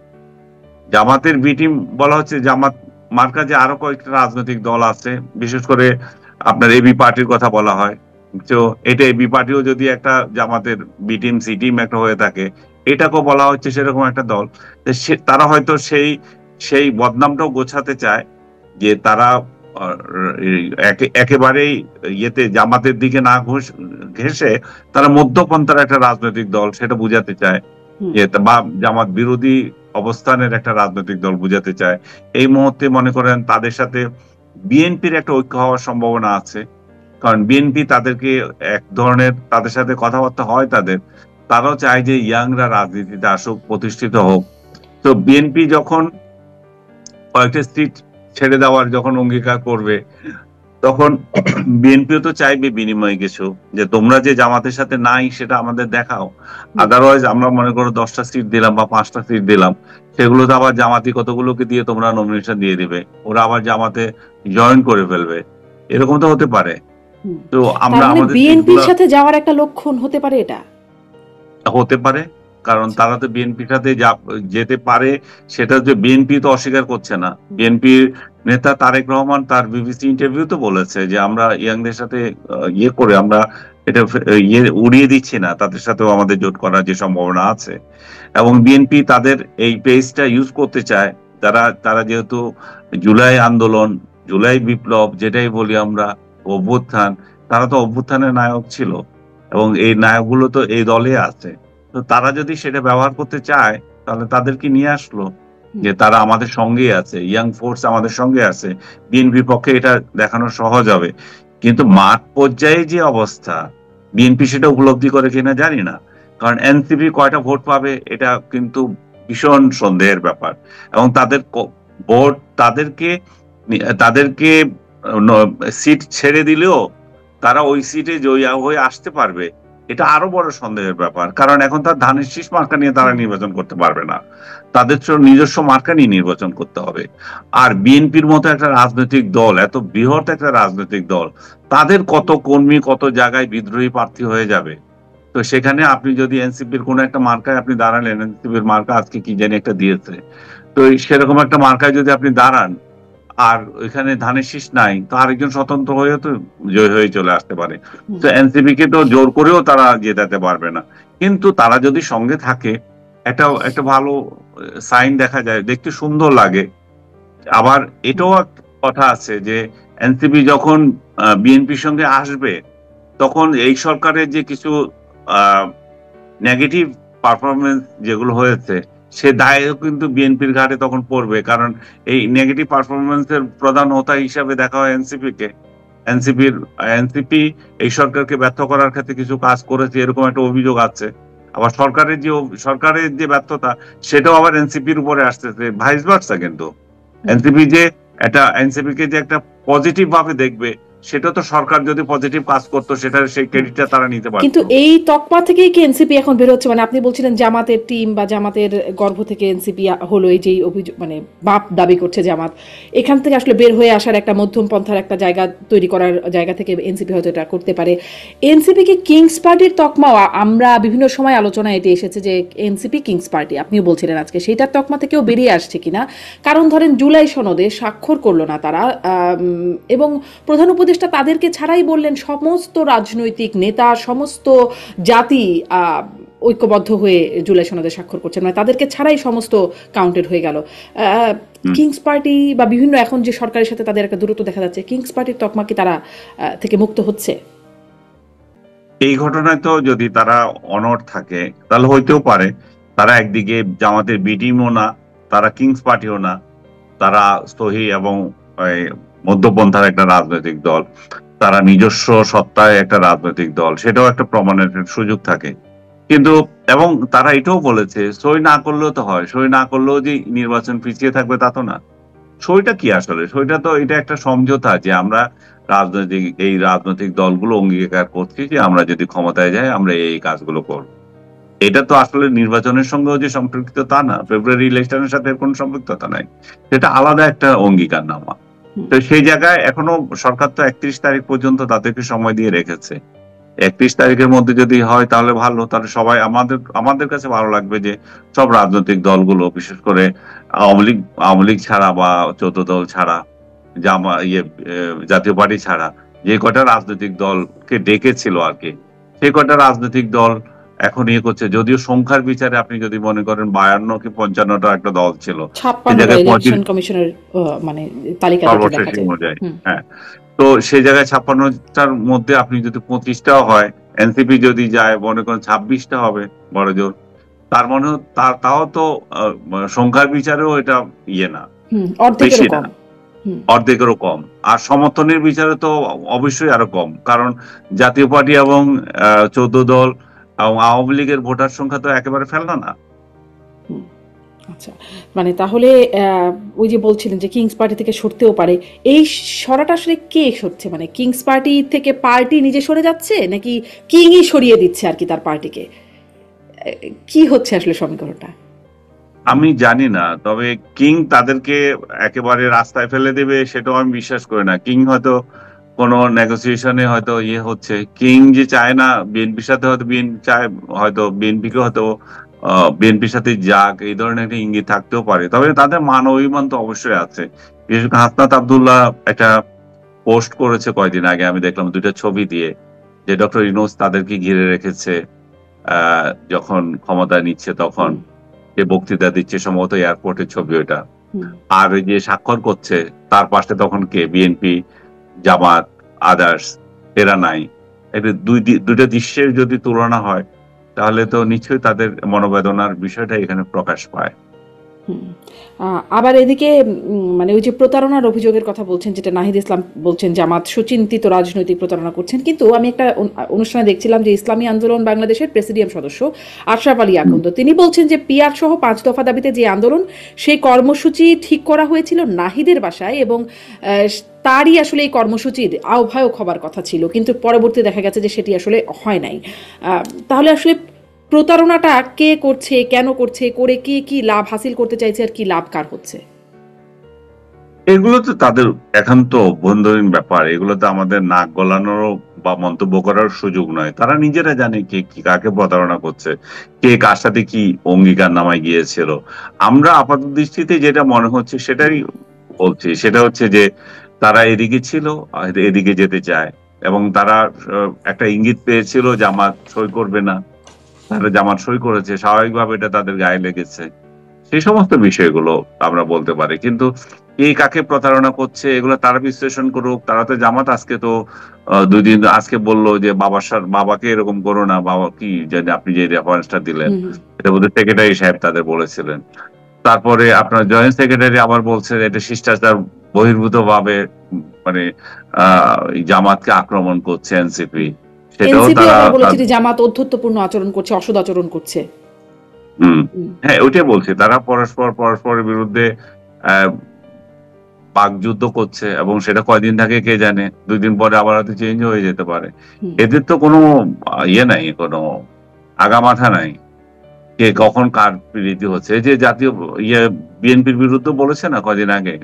জামাতের বি টিম বলা হচ্ছে জামাত মার্কা যে আরো কয়েকটা রাজনৈতিক দল আছে, বিশেষ করে আপনার এবি পার্টির কথা বলা হয়। তো এটা এবি পার্টিও যদি একটা জামাতের বি টিম সি টিম একটা হয়ে থাকে, এটাকেও বলা হচ্ছে সেরকম একটা দল। তারা হয়তো সেই সেই বদনামটাও গোছাতে চায়, যে তারা একেবারেই ইয়েতে জামাতের দিকে না ঘেঁষে তারা মধ্যপন্থার একটা রাজনৈতিক দল, সেটা বুঝাতে চায়, যে বা জামাত বিরোধী অবস্থানের একটা রাজনৈতিক দল বুঝাতে চায়। এই মুহূর্তে মনে করেন তাদের সাথে বিএনপির একটা ঐক্য হওয়ার সম্ভাবনা আছে, কারণ বিএনপি তাদেরকে এক ধরনের, তাদের সাথে কথাবার্তা হয় তারাও চায় যে ইয়াংরা রাজনীতিতে আসুক, প্রতিষ্ঠিত হোক। তো বিএনপি যখন কয়েকটা সিট ছেড়ে দেওয়ার যখন অঙ্গীকার করবে, তখন বিএনপিও তো চাইবে বিনিময়ে কিছু, যে তোমরা যে জামাতের সাথে নাই সেটা আমাদের দেখাও। আদারওয়াইজ আমরা মনে করো 10টা সিট দিলাম বা 5টা সিট দিলাম, সেগুলো তো আবার জামাতি কতগুলোকে দিয়ে তোমরা নমিনেশন দিয়ে দিবে, ওরা আবার জামাতে জয়েন করে ফেলবে, এরকম তো হতে পারে। তো আমরা আমাদের বিএনপির সাথে যাওয়ার একটা লক্ষণ হতে পারে, এটা হতে পারে, কারণ তারা তো বিএনপির সাথে যেতে পারে, সেটা যে বিএনপি তো অস্বীকার করছে না। বিএনপির নেতা তারেক রহমান তার বিবিসি ইন্টারভিউ তো বলেছে যে আমরা ইয়াংদের সাথে ইয়ে করে আমরা এটা ইয়ে উড়িয়ে দিচ্ছি না, তাদের সাথেও আমাদের জোট করার যে সম্ভাবনা আছে। এবং বিএনপি তাদের এই পেজটা ইউজ করতে চায়, তারা যেহেতু জুলাই আন্দোলন, জুলাই বিপ্লব যেটাই বলি আমরা, অভ্যুত্থান, তারা তো অভ্যুত্থানের নায়ক ছিল এবং এই নায়কগুলো তো এই দলে আছে। তো তারা যদি সেটা ব্যবহার করতে চায়, তাহলে তাদেরকে নিয়ে আসলো, যে তারা আমাদের সঙ্গে আছে, ইয়াং ফোর্স আমাদের সঙ্গে আছে, বিএনপির পক্ষে এটা দেখানো সহজ হবে। কিন্তু মাঠ পর্যায়ে যে অবস্থা, বিএনপি সেটা উপলব্ধি করে কিনা জানি না, কারণ এনসিপি কয়টা ভোট পাবে এটা কিন্তু ভীষণ সন্দেহের ব্যাপার। এবং তাদের ভোট তাদেরকে তাদেরকে সিট ছেড়ে দিলেও তারা ওই সিটে জয়ী হয়ে আসতে পারবে, এটা আরো বড় সন্দেহের ব্যাপার। কারণ এখন তার ধানের শীষ মার্কা নিয়ে তারা নির্বাচন করতে পারবে না, তাদের নিজস্ব মার্কা নিয়ে নির্বাচন করতে হবে। আর বিএনপির মতো একটা রাজনৈতিক দল, এত বৃহৎ একটা রাজনৈতিক দল, তাদের কত কর্মী কত জায়গায় বিদ্রোহী প্রার্থী হয়ে যাবে। তো সেখানে আপনি যদি এনসিপির কোন একটা মার্কায় আপনি দাঁড়ালেন, এনসিপির মার্কা আজকে কি জানি একটা দিয়েছে, তো সেরকম একটা মার্কায় যদি আপনি দাঁড়ান আর ওইখানে ধানের শীষ নাই, তো আরেকজন স্বতন্ত্র হয়ে তো জয় হয়ে চলে আসতে পারে। তো এনসিপি কে তো জোর করেও তারা জেতাতে পারবে না। কিন্তু তারা যদি সঙ্গে থাকে, একটা ভালো সাইন দেখা যায়, দেখতে সুন্দর লাগে। আবার এটাও কথা আছে যে এনসিপি যখন বিএনপির সঙ্গে আসবে, তখন এই সরকারের যে কিছু নেগেটিভ পারফরমেন্স যেগুলো হয়েছে, সে দায়ও কিন্তু বিএনপির ঘাড়ে তখন পড়বে, কারণ এই নেগেটিভ পারফরমেন্সের প্রধান হোতা হিসাবে দেখা হয় এনসিপি কে। এনসিপি এই সরকারকে ব্যর্থ করার ক্ষেত্রে কিছু কাজ করেছে, এরকম একটা অভিযোগ আছে। আবার সরকারের যে ব্যর্থতা, সেটাও আবার এনসিপির উপরে আসতেছে, ভাইস ভার্সা। কিন্তু এনসিপি কে যে একটা পজিটিভ ভাবে দেখবে, সেটা তো সরকার যদি পজিটিভ কাজ করতো, সেই ক্রেডিটটা তারা নিতে কিন্তু পারতো। এই তকমা থেকেই কি এনসিপি এখন বের হচ্ছে? মানে আপনি বলছিলেন জামাতের টিম বা জামাতের গর্ভ থেকে এনসিপি হলো, এই যে অভিযোগ মানে বাপ দাবি করছে জামাত, এখান থেকে আসলে বের হয়ে আসার একটা মধ্যম পন্থার একটা জায়গা তৈরি করার জায়গা থেকে এনসিপি হয়তো এটা করতে পারে। এনসিপি কি কিংস পার্টির তকমাও? আমরা বিভিন্ন সময় আলোচনায় এটি এসেছে যে এনসিপি কিংস পার্টি, আপনিও বলছিলেন আজকে, সেইটার তকমা থেকেও বেরিয়ে আসছে কিনা? কারণ ধরেন জুলাই সনদে স্বাক্ষর করলো না তারা, এবং প্রধান উপদেষ্টা তাদেরকে ছাড়াই বললেন সমস্ত রাজনৈতিক নেতা, সমস্ত জাতি ঐক্যবদ্ধ হয়ে জুলাই সনদে স্বাক্ষর করছেন, মানে তাদেরকে ছাড়াই সমস্ত কাউন্টেড হয়ে গেল। কিংস পার্টি বা বিভিন্ন এখন যে সরকারের সাথে তাদের একটা দূরত্ব দেখা যাচ্ছে, কিংস পার্টির তকমা কি তারা থেকে মুক্ত হচ্ছে? এই ঘটনায় তো যদি তারা অনড় থাকে, তাহলে হইতেও পারে তারা একদিকে জামাতের বি টিমও না, তারা কিংস পার্টিও না, তারা সহি এবং মধ্যপন্থার একটা রাজনৈতিক দল, তারা নিজস্ব সত্তায় একটা রাজনৈতিক দল, সেটাও একটা প্রমাণের সুযোগ থাকে। কিন্তু এবং তারা এটাও বলেছে সই না করলেও তো হয়, সই না করলেও যে নির্বাচন পিছিয়ে থাকবে তা তো না। সইটা কি আসলে? সইটা তো এটা একটা সমঝোতা, যে আমরা এই রাজনৈতিক দলগুলো অঙ্গীকার করছি যে আমরা যদি ক্ষমতায় যাই আমরা এই কাজগুলো করব। এটা তো আসলে নির্বাচনের সঙ্গেও যে সম্পৃক্ত তা না, ফেব্রুয়ারি ইলেকশনের সাথে কোনো সম্পৃক্ততা নাই, সেটা আলাদা একটা অঙ্গীকার নামা। তো সেই জায়গায় এখনো সরকার তো 31 তারিখ পর্যন্ত তাদেরকে সময় দিয়ে রেখেছে। 31 তারিখের মধ্যে যদি হয় তাহলে ভালো, তাহলে সবাই আমাদের কাছে ভালো লাগবে যে সব রাজনৈতিক দলগুলো, বিশেষ করে আওয়ামী লীগ ছাড়া বা 14 দল ছাড়া, জাতীয় পার্টি ছাড়া যে কটা রাজনৈতিক দলকে ডেকেছিল আর কি, সেই কটা রাজনৈতিক দল এখন ইয়ে করছে। যদিও সংখ্যার বিচারে আপনি যদি মনে করেন 52 কি 55টা একটা দল ছিল, সে 56টা জায়গায় ইলেকশন কমিশনের মানে তালিকা দেখে সর্বশেষ দেখা যায়। অনুযায়ী, হ্যাঁ, তো সেই জায়গায় 56টার মধ্যে আপনি যদি 25টাও হয়, এনসিপি যদি যায় মনে করেন 26টা হবে বড় জোর, তার মনে তাও তো সংখ্যার বিচারেও এটা ইয়ে না, অর্ধেকেরও বেশি না, কম। অর্ধেকেরও কম। আর সমর্থনের বিচারে তো অবশ্যই আরো কম, কারণ জাতীয় পার্টি এবং 14 দল এবং আওয়ামী লীগের ভোটার সংখ্যা তো একেবারে ফেলনা না। আচ্ছা, মানে তাহলে ওই যে বলছিলেন যে কিংস পার্টি থেকে সরতেও পারে, এই সরাটা আসলে কে সরছে? মানে কিংস পার্টি থেকে পার্টি নিজে সরে যাচ্ছে, নাকি কিংই সরিয়ে দিচ্ছে আর কি তার পার্টিকে? কি হচ্ছে আসলে সমীকরণটা? আমি জানি না, তবে কিং তাদেরকে একেবারে রাস্তায় ফেলে দেবে সেটাও আমি বিশ্বাস করি না। কিং হয়তো কোনো নেগোসিয়েশনে হয়তো ইয়ে হচ্ছে, কিং যে চায় না বিএনপির সাথে, হয়তো বিএনপি চায়, হয়তো বিএনপিকে হয়তো বিএনপির সাথে যাক, এই ধরনের একটা ইঙ্গিত থাকতেও পারে। তবে তাদের মান অভিমান তো অবশ্যই আছে। বিশেষ করে হাসনাত আব্দুল্লাহ একটা পোস্ট করেছে কয়েকদিন আগে, আমি দেখলাম 2টা ছবি দিয়ে, যে ডক্টর ইউনূস তাদেরকে ঘিরে রেখেছে যখন ক্ষমতা নিচ্ছে, তখন যে বক্তৃতা দিচ্ছে, সম্ভবত এয়ারপোর্টের ছবি ওটা। আর ওই যে স্বাক্ষর করছে তার পাশে তখন কে? বিএনপি, জামাত, আদার্স, এরা নাই। এটা দুইটা দৃশ্যের যদি তুলনা হয়, তাহলে তো নিশ্চয়ই তাদের মনোবেদনার বিষয়টা এখানে প্রকাশ পায়। আবার এদিকে মানে ওই যে প্রতারণার অভিযোগের কথা বলছেন, যেটা নাহিদ ইসলাম বলছেন জামাত সুচিন্তিত রাজনৈতিক প্রতারণা করছেন, কিন্তু আমি একটা অনুষ্ঠানে দেখছিলাম যে ইসলামী আন্দোলন বাংলাদেশের প্রেসিডিয়াম সদস্য আশরাফ আলী আকন্দ, তিনি বলছেন যে পিআর সহ 5 দফা দাবিতে যে আন্দোলন, সেই কর্মসূচি ঠিক করা হয়েছিল নাহিদের বাসায়, এবং তারই আসলে এই কর্মসূচির আহ্বায়ক হবার কথা ছিল, কিন্তু পরবর্তী দেখা গেছে যে সেটি আসলে হয় নাই। তাহলে আসলে প্রতারণাটা কে করছে, কেন করছে, করে কে কি লাভ হাসিল করতে চাইছে, আর কি লাভ কার হচ্ছে? এগুলো তো তাদের একান্ত অভ্যন্তরীণ ব্যাপার, এগুলো তো আমাদের নাক গলানোরও বা মন্তব্য করার সুযোগ নয়। তারা নিজেরা জানে কে কি কাকে প্রতারণা করছে, কে কার সাথে কি অঙ্গীকার নামায় গিয়েছিল। আমরা আপাত দৃষ্টিতে যেটা মনে হচ্ছে সেটাই বলছি, সেটা হচ্ছে যে তারা এদিকে ছিল, এদিকে যেতে চায়, এবং তারা একটা ইঙ্গিত পেয়েছিল জামাত সই করবে না, তারা জামাত সই করেছে, স্বাভাবিকভাবে এটা তাদের গায়ে লেগেছে। সেই সমস্ত বিষয়গুলো আমরা বলতে পারি। কিন্তু কে কাকে প্রতারণা করছে এগুলো তারা বিশ্লেষণ করুক। তারা তো জামাত আজকে তো ২ দিন আজকে বলল যে বাবাকে এরকম করো না। বাবা কি জানি আপনি যে রেফারেন্সটা দিলেন, হুম, হুম। এটা বোধহয় সেক্রেটারি সাহেব তাদের বলেছিলেন। তারপরে আপনার জয়েন্ট সেক্রেটারি আবার বলছে এটা শিষ্টাচার বহির্ভূতভাবে মানে এই জামাতকে আক্রমণ করছে এনসিপি। সেটাও এনসিপি তারা আবার বলেছে যে জামাত অধ্যত্বপূর্ণ আচরণ করছে, অসৎ আচরণ করছে। হুম, হুম, হ্যাঁ ওইটাই বলছি। তারা পরস্পরের বিরুদ্ধে আহ বাকযুদ্ধ করছে এবং সেটা কয়দিন থাকে কে জানে। ২ দিন পরে আবার হয়তো চেঞ্জ হয়ে যেতে পারে। হুম, এদের তো কোনো ইয়ে নাই, কোনো আগামাথা নাই। কে কখন কার প্রীতি হচ্ছে। এই যে জাতীয় ইয়ে বিএনপির বিরুদ্ধে বলেছে না কয়দিন আগে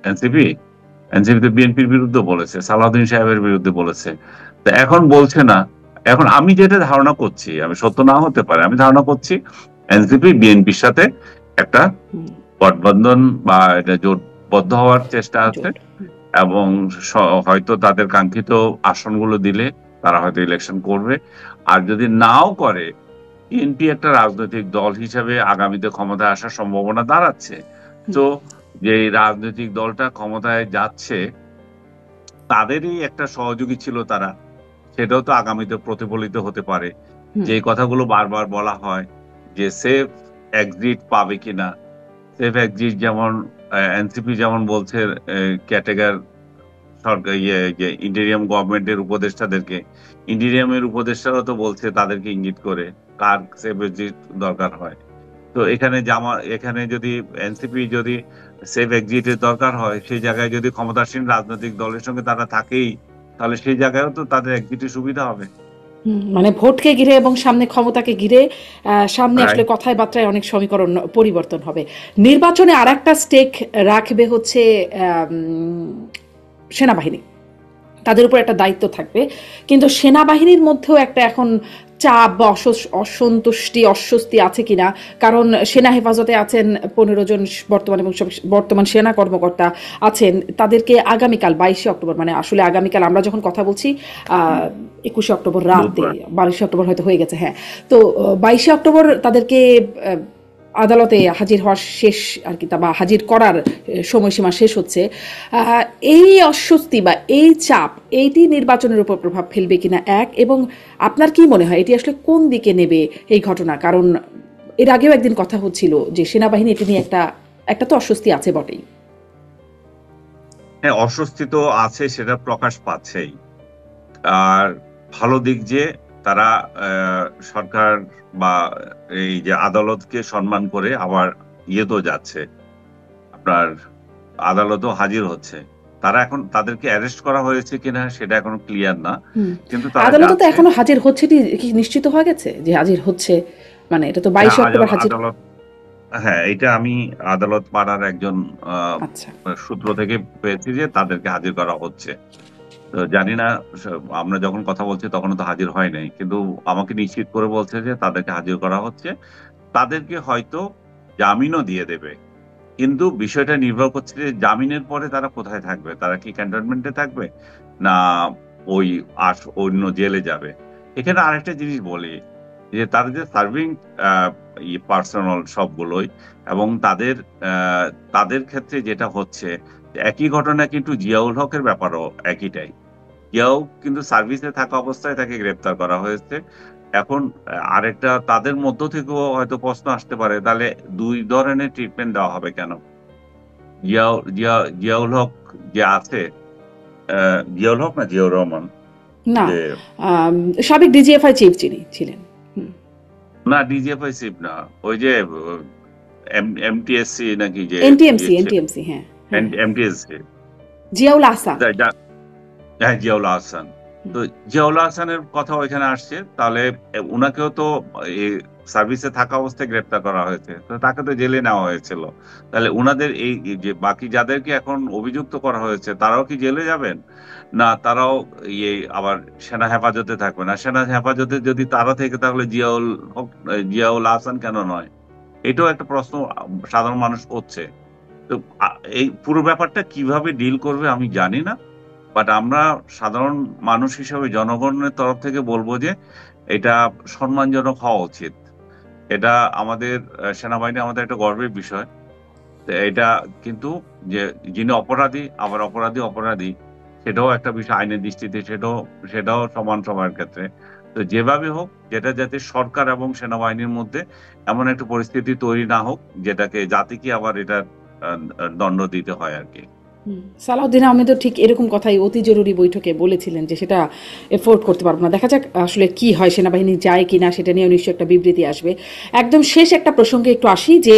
এনসিপি, এনসিপি তো বিএনপির বিরুদ্ধে বলেছে, সালাউদ্দিন সাহেবের বিরুদ্ধে বলেছে। তো এখন বলছে না। এখন আমি যেটা ধারণা করছি, আমি সত্য নাও হতে পারে, আমি ধারণা করছি এনসিপি বিএনপির সাথে একটা হুম। গঠবন্ধন বা এটা জোটবদ্ধ হওয়ার চেষ্টা আছে। জোট। এবং হয়তো তাদের কাঙ্ক্ষিত আসনগুলো দিলে তারা হয়তো ইলেকশন করবে। আর যদি নাও করে, বিএনপি একটা রাজনৈতিক দল হিসেবে আগামীতে ক্ষমতায় আসার সম্ভাবনা দাঁড়াচ্ছে। হুম, তো যে এই রাজনৈতিক দলটা ক্ষমতায় যাচ্ছে তাদেরই একটা সহযোগী ছিল তারা, সেটাও তো আগামীতে প্রতিফলিত হতে পারে। হুম, যে কথাগুলো বারবার বলা হয় যে সেফ এক্সিট পাবে কিনা, সেফ এক্সিট যেমন এনসিপি যেমন বলছে ক্যাটেগর সরকার যে ইন্টেরিয়াম গভর্নমেন্টের উপদেষ্টাদেরকে, ইন্টেরিয়ামের উপদেষ্টারা তো বলছে তাদেরকে ইঙ্গিত করে কার সেফ এক্সিট দরকার হয়। তো এখানে যদি এনসিপি যদি সেফ এক্সিটের দরকার হয়, সেই জায়গায় যদি ক্ষমতাসীন রাজনৈতিক দলের সঙ্গে তারা থাকেই, তাহলে সেই জায়গায়ও তো তাদের এক্সিটের সুবিধা হবে। হুম। মানে ভোটকে ঘিরে এবং সামনে ক্ষমতাকে ঘিরে সামনে আসলে রাইট। কথায় বার্তায় অনেক সমীকরণ পরিবর্তন হবে। নির্বাচনে আর একটা স্টেক রাখবে হচ্ছে সেনাবাহিনী। তাদের উপর একটা দায়িত্ব থাকবে, কিন্তু সেনাবাহিনীর মধ্যেও একটা এখন চাপ বা অসন্তুষ্টি অস্বস্তি আছে কিনা, কারণ সেনা হেফাজতে আছেন ১৫ জন বর্তমান এবং বর্তমান সেনা কর্মকর্তা আছেন। তাদেরকে আগামীকাল ২২শে অক্টোবর, মানে আসলে আগামীকাল আমরা যখন কথা বলছি ২১শে অক্টোবর রাতে, বুধবার। ২২শে অক্টোবর হয়তো হয়ে গেছে, হ্যাঁ। তো ২২শে অক্টোবর তাদেরকে আদালতে হাজির হওয়ার শেষ আর কি, বা হাজির করার সময়সীমা শেষ হচ্ছে। আহ, এই অস্বস্তি বা এই চাপ, এইটি নির্বাচনের উপর প্রভাব ফেলবে কিনা, এক, এবং আপনার কি মনে হয় এটি আসলে কোন দিকে নেবে এই ঘটনা? কারণ এর আগেও একদিন কথা হচ্ছিল যে সেনাবাহিনী এটি নিয়ে একটা একটা তো অস্বস্তি আছে বটেই। হ্যাঁ, অস্বস্তি তো আছে, সেটা প্রকাশ পাচ্ছেই। আর ভালো দিক যে তারা সরকার বা এই যে আদালতকে সম্মান করে আবার ইয়েতেও যাচ্ছে, আপনার আদালতও হাজির হচ্ছে। তারা এখন তাদেরকে অ্যারেস্ট করা হয়েছে কিনা সেটা এখনো ক্লিয়ার না, হুম। কিন্তু তারা আদালতে তো যাচ্ছে। এখনো হাজির হচ্ছে, কি নিশ্চিত হওয়া গেছে যে হাজির হচ্ছে? মানে এটা তো হ্যাঁ, ২২শে অক্টোবর হাজির। আদালত, হ্যাঁ এটা আমি আদালত পাড়ার একজন আহ, আচ্ছা। সূত্র থেকে পেয়েছি যে তাদেরকে হাজির করা হচ্ছে। তো জানি না, আমরা যখন কথা বলছি তখন তো হাজির হয় নাই, কিন্তু আমাকে নিশ্চিত করে বলছে যে তাদেরকে হাজির করা হচ্ছে। তাদেরকে হয়তো জামিনও দিয়ে দেবে, কিন্তু বিষয়টা নির্ভর করছে যে জামিনের পরে তারা কোথায় থাকবে। তারা কি ক্যান্টনমেন্টে থাকবে, না ওই অন্য জেলে যাবে। এখানে আরেকটা জিনিস বলি যে তারা যে সার্ভিং পার্সোনাল সবগুলোই, এবং আহ, তাদের ক্ষেত্রে যেটা হচ্ছে একই ঘটনা, কিন্তু জিয়াউল হকের ব্যাপারও একইটাই। কেউ কিন্তু সার্ভিসে থাকা অবস্থায় তাকে গ্রেপ্তার করা হয়েছে। এখন আরেকটা তাদের মধ্য থেকেও হয়তো প্রশ্ন আসতে পারে, তাহলে দুই ধরনের ট্রিটমেন্ট দেওয়া হবে কেন? জিয়াউল হক যে আছে, জিয়াউল হক না জিয়াউর রহমান, না, যে আম, সাবেক ডিজিএফআই চিফ যিনি ছিলেন। হুম। না ডিজিএফআই চিফ না, ওই যে এমটিএসসি নাকি যে ইয়ে এনটিএমসি, ছিল, এনটিএমসি, হ্যাঁ, হ্যাঁ। এমটিএসসি, জিয়াউল আহসান। হ্যাঁ জিয়াউল আহসান। হুম, তো জিয়াউল আহসানের কথা ওইখানে আসছে, তাহলে উনাকেও তো এই সার্ভিসে থাকা অবস্থায় গ্রেপ্তার করা হয়েছে, তো তাকে তো জেলে নেওয়া হয়েছিল। তাহলে উনাদের এই যে বাকি যাদেরকে এখন অভিযুক্ত করা হয়েছে তারাও কি জেলে যাবেন, না তারাও ইয়ে আবার সেনা হেফাজতে থাকবে? না সেনা হেফাজতে যদি তারা থেকে তাহলে জিয়াউল আহসান কেন নয়? এটাও একটা প্রশ্ন সাধারণ মানুষ করছে। তো এই পুরো ব্যাপারটা কিভাবে ডিল করবে আমি জানি না। বাট আমরা সাধারণ মানুষ হিসেবে জনগণের তরফ থেকে বলবো যে এটা সম্মানজনক হওয়া উচিত। এটা আমাদের সেনাবাহিনী আমাদের একটা গর্বের বিষয়। তো এটা কিন্তু যে যিনি অপরাধী আবার অপরাধী সেটাও একটা বিষয় আইনের দৃষ্টিতে, সেটাও সমান সবার ক্ষেত্রে। তো যেভাবে হোক, যেটা যাতে সরকার এবং সেনাবাহিনীর মধ্যে এমন একটা পরিস্থিতি তৈরি না হোক যেটাকে জাতিকে আবার এটা দণ্ড দিতে হয় আর কি। সালাউদ্দিন আহমেদও ঠিক এরকম কথাই অতি জরুরি বৈঠকে বলেছিলেন যে সেটা এফোর্ড করতে পারবো না। দেখা যাক আসলে কি হয়, সেনাবাহিনী যায় কি না সেটা নিয়েও নিশ্চয়ই একটা বিবৃতি আসবে। একদম শেষ একটা প্রসঙ্গে একটু আসি যে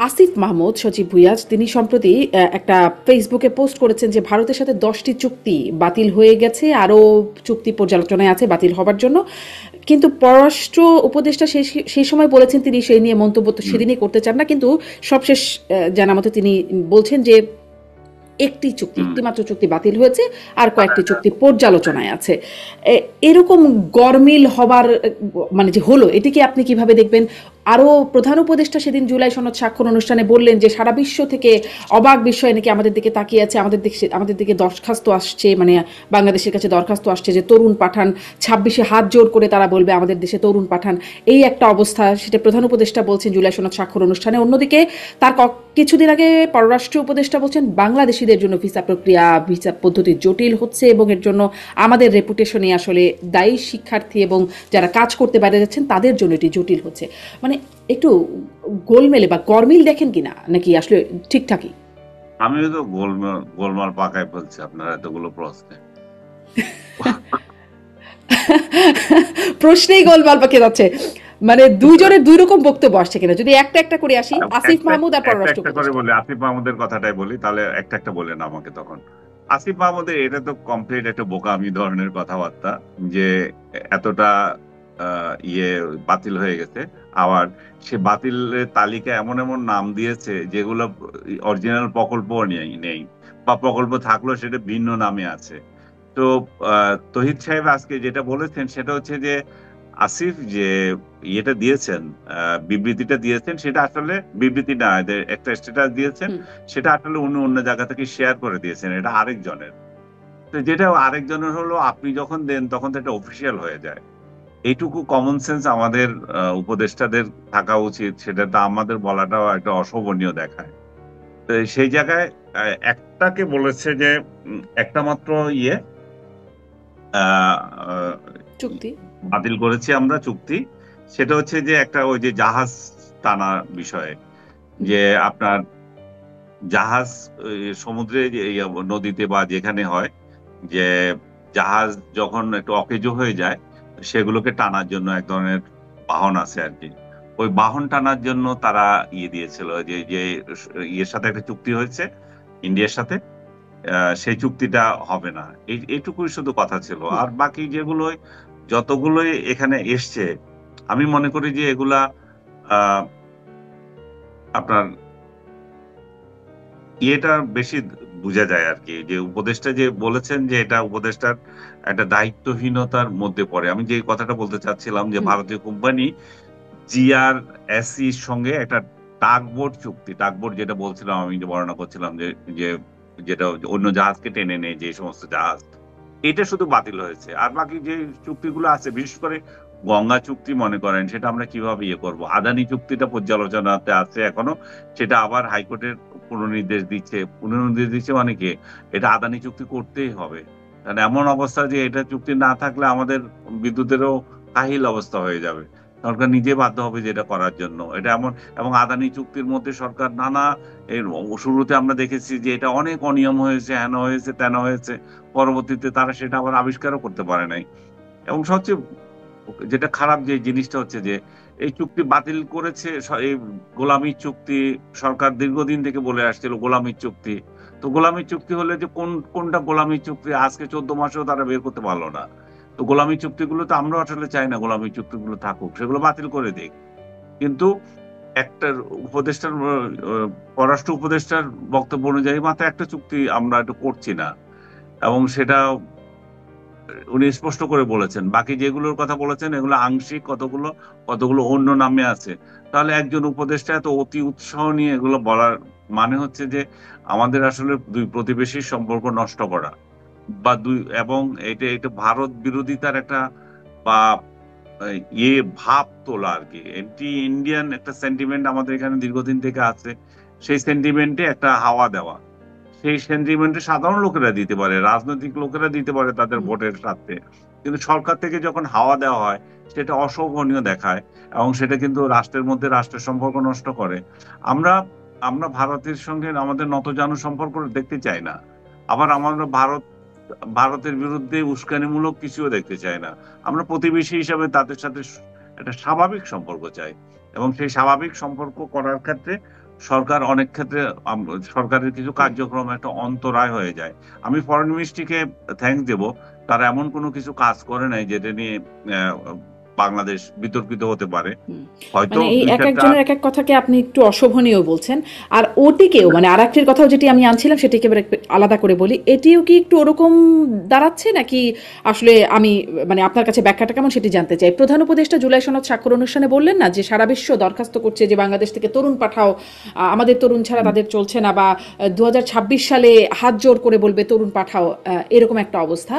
আসিফ মাহমুদ সচিব ভুইয়া তিনি সম্প্রতি একটা ফেসবুকে পোস্ট করেছেন যে ভারতের সাথে 10টি চুক্তি বাতিল হয়ে গেছে, আরও চুক্তি পর্যালোচনায় আছে বাতিল হবার জন্য। কিন্তু পররাষ্ট্র উপদেষ্টা সেই সময় বলেছেন তিনি সেই নিয়ে মন্তব্য তো সেদিনই করতে চান না, কিন্তু সবশেষ জানা মতে তিনি বলছেন যে একটি মাত্র চুক্তি বাতিল হয়েছে, আর কয়েকটি চুক্তি পর্যালোচনায় আছে। এরকম গরমিল হবার মানে যে হলো, এটিকে আপনি কিভাবে দেখবেন? আরও প্রধান উপদেষ্টা সেদিন জুলাই সনদ স্বাক্ষর অনুষ্ঠানে বললেন যে সারা বিশ্ব থেকে অবাক বিষয় নাকি আমাদের দিকে তাকিয়ে আছে, আমাদের দিকে দরখাস্ত আসছে, মানে বাংলাদেশের কাছে দরখাস্ত আসছে যে তরুণ পাঠান, 26-এ হাত জোর করে তারা বলবে আমাদের দেশে তরুণ পাঠান। এই একটা অবস্থা, সেটা প্রধান উপদেষ্টা বলছেন জুলাই সনদ স্বাক্ষর অনুষ্ঠানে। অন্যদিকে তার কিছুদিন আগে পররাষ্ট্র উপদেষ্টা বলছেন বাংলাদেশিদের জন্য ভিসা প্রক্রিয়া, ভিসা পদ্ধতি জটিল হচ্ছে এবং এর জন্য আমাদের রেপুটেশনে আসলে দায়ী শিক্ষার্থী এবং যারা কাজ করতে বাইরে যাচ্ছেন তাদের জন্য এটি জটিল হচ্ছে। মানে একটু গোলমেলে বা গরমিল দেখেন কিনা, নাকি আসলে ঠিকঠাকই? আমি তো গোলমাল পাকায় ফেলছি আপনার এতগুলো প্রশ্নে। প্রশ্নেই গোলমাল পাকিয়ে যাচ্ছে। মানে দুইজনের দুই রকম বক্তব্য আসছে কিনা, যদি একটা একটা করে আসি, আসিফ মাহমুদ আর একটা পররাষ্ট্র একটা করে উপদেষ্টা। বলি, আসিফ মাহমুদের কথাটাই বলি, তাহলে একটা একটা বলেন আমাকে তখন। আসিফ মাহমুদের এটা তো কমপ্লিট একটা বোকামি ধরনের কথাবার্তা, যে এতটা ইয়ে বাতিল হয়ে গেছে। আবার সে বাতিলের তালিকা এমন এমন নাম দিয়েছে যেগুলো অরিজিনাল প্রকল্প নেই, বা প্রকল্প থাকলেও সেটা ভিন্ন নামে আছে। তো তহিদ সাহেব আজকে যেটা বলেছেন সেটা হচ্ছে যে আসিফ যে ইয়েটা দিয়েছেন, বিবৃতিটা দিয়েছেন, সেটা আসলে বিবৃতি না, এদের একটা স্ট্যাটাস দিয়েছেন, সেটা আসলে উনি অন্য জায়গা থেকে শেয়ার করে দিয়েছেন, এটা আরেকজনের। তো যেটা আরেকজনের হলো, আপনি যখন দেন তখন তো এটা অফিসিয়াল হয়ে যায়। এইটুকু কমন সেন্স আমাদের উপদেষ্টাদের থাকা উচিত, সেটা তো আমাদের বলাটাও একটা অশোভনীয় দেখায়। তো সেই জায়গায় একটাকে বলেছে যে একটা মাত্র ইয়ে আহ, আহ, চুক্তি। বাতিল করেছি আমরা চুক্তি, সেটা হচ্ছে যে একটা ওই যে জাহাজ টানা বিষয়ে, যে আপনার জাহাজ সমুদ্রে নদীতে বা যেখানে হয়, যে জাহাজ যখন একটু অকেজো হয়ে যায় সেগুলোকে টানার জন্য এক ধরনের বাহন আছে আর কি। ওই বাহন টানার জন্য তারা দিয়েছিল, যে যে ইয়ের সাথে একটা চুক্তি হয়েছে ইন্ডিয়ার সাথে, সেই চুক্তিটা হবে না। এইটুকুই শুধু কথা ছিল। আর বাকি যেগুলো যতগুলোই এখানে এসছে, আমি মনে করি যে এগুলা আহ, আপনার ইয়েটা বেশি বোঝা যায় আর কি, যে উপদেষ্টা যে বলেছেন যে এটা উপদেষ্টার একটা দায়িত্বহীনতার মধ্যে পড়ে। আমি যে কথাটা বলতে চাচ্ছিলাম যে ভারতীয় কোম্পানি জিআরএসির সঙ্গে একটা টাগবোট চুক্তি, টাগবোট যেটা বলছিলাম, আমি যে বর্ণনা করছিলাম যে যে যেটা অন্য জাহাজকে টেনে নেয় যে সমস্ত জাহাজ, এটা শুধু বাতিল হয়েছে। আর বাকি যে চুক্তিগুলো আছে, বিশেষ করে গঙ্গা চুক্তি মনে করেন, সেটা আমরা কিভাবে ইয়ে করবো। আদানি চুক্তিটা পর্যালোচনাতে আছে এখনো, সেটা আবার হাইকোর্টের পুনর্নির্দেশ দিচ্ছে মানে কি, এটা আদানি চুক্তি করতেই হবে। কারণ এমন অবস্থা যে এটা চুক্তি না থাকলে আমাদের বিদ্যুতেরও কাহিল অবস্থা হয়ে যাবে। সরকার নিজে বাধ্য হবে যেটা করার জন্য, এটা এমন। এবং আদানি চুক্তির মধ্যে সরকার নানা এর শুরুতে আমরা দেখেছি যে এটা অনেক অনিয়ম হয়েছে, হেন হয়েছে, তেন হয়েছে, পরবর্তীতে তারা সেটা আবার আবিষ্কারও করতে পারে নাই। এবং সবচেয়ে যেটা খারাপ যে জিনিসটা হচ্ছে যে এই চুক্তি বাতিল করেছে, এই গোলামী চুক্তি সরকার দীর্ঘদিন থেকে বলে আসছিল গোলামী চুক্তি। তো গোলামী চুক্তি হলে যে কোনটা গোলামী চুক্তি আজকে 14 মাসেও তারা বের করতে পারলো না। তো গোলামী চুক্তিগুলো তো আমরা আসলে চাই না গোলামী চুক্তিগুলো থাকুক, সেগুলো বাতিল করে দিক। কিন্তু একটা উপদেষ্টার পররাষ্ট্র উপদেষ্টার বক্তব্য অনুযায়ী মাত্র একটা চুক্তি আমরা একটু করছি না, এবং সেটা উনি স্পষ্ট করে বলেছেন। বাকি যেগুলোর কথা বলেছেন এগুলো আংশিক, কতগুলো কতগুলো অন্য নামে আছে। তাহলে একজন উপদেষ্টা এত অতি উৎসাহ নিয়ে এগুলো বলার মানে হচ্ছে যে আমাদের আসলে দুই প্রতিবেশীর সম্পর্ক নষ্ট করা, বা দুই, এবং এটা এটা ভারত বিরোধিতার একটা, বা ভাব তোলা আর কি, এন্টি ইন্ডিয়ান একটা সেন্টিমেন্ট আমাদের এখানে দীর্ঘদিন থেকে আছে। সেই সেন্টিমেন্টে একটা হাওয়া দেওয়া, সেই সেন্টিমেন্টে সাধারণ লোকেরা দিতে পারে, রাজনৈতিক লোকেরা দিতে পারে তাদের ভোটের স্বার্থে, কিন্তু সরকার থেকে যখন হাওয়া দেওয়া হয় সেটা অশোভনীয় দেখায়, এবং সেটা কিন্তু রাষ্ট্রের মধ্যে রাষ্ট্রের সম্পর্ক নষ্ট করে। আমরা আমরা ভারতের সঙ্গে আমাদের নতজানু সম্পর্ক দেখতে চাই না, আবার আমরা ভারতের বিরুদ্ধে উস্কানিমূলক কিছুও দেখতে চাই না। আমরা প্রতিবেশী হিসাবে তাদের সাথে একটা স্বাভাবিক সম্পর্ক চাই, এবং সেই স্বাভাবিক সম্পর্ক করার ক্ষেত্রে সরকার অনেক ক্ষেত্রে সরকারের কিছু কার্যক্রম একটা অন্তরায় হয়ে যায়। আমি ফরেন মিনিস্ট্রিকে থ্যাঙ্কস দেব, তারা এমন কোনো কিছু কাজ করে নাই যেটা নিয়ে বাংলাদেশ বিতর্কিত হতে পারে। হয়তো মানে এই এক একজনের এক এক কথাকে আপনি একটু অশোভনীয় বলছেন, আর ওটিকেও মানে আর একটির কথাও যেটি আমি আনছিলাম সেটিকে এবার একটু আলাদা করে বলি, এটিও কি একটু ওরকম দাঁড়াচ্ছে নাকি আসলে আমি মানে আপনার কাছে ব্যাখ্যাটা কেমন সেটি জানতে চাই। প্রধান উপদেষ্টা জুলাই সনদ স্বাক্ষর অনুষ্ঠানে বললেন না যে সারা বিশ্ব দরখাস্ত করছে যে বাংলাদেশ থেকে তরুণ পাঠাও, আমাদের তরুণ ছাড়া তাদের চলছে না, বা 2026 সালে হাত জোর করে বলবে তরুণ পাঠাও, এরকম একটা অবস্থা।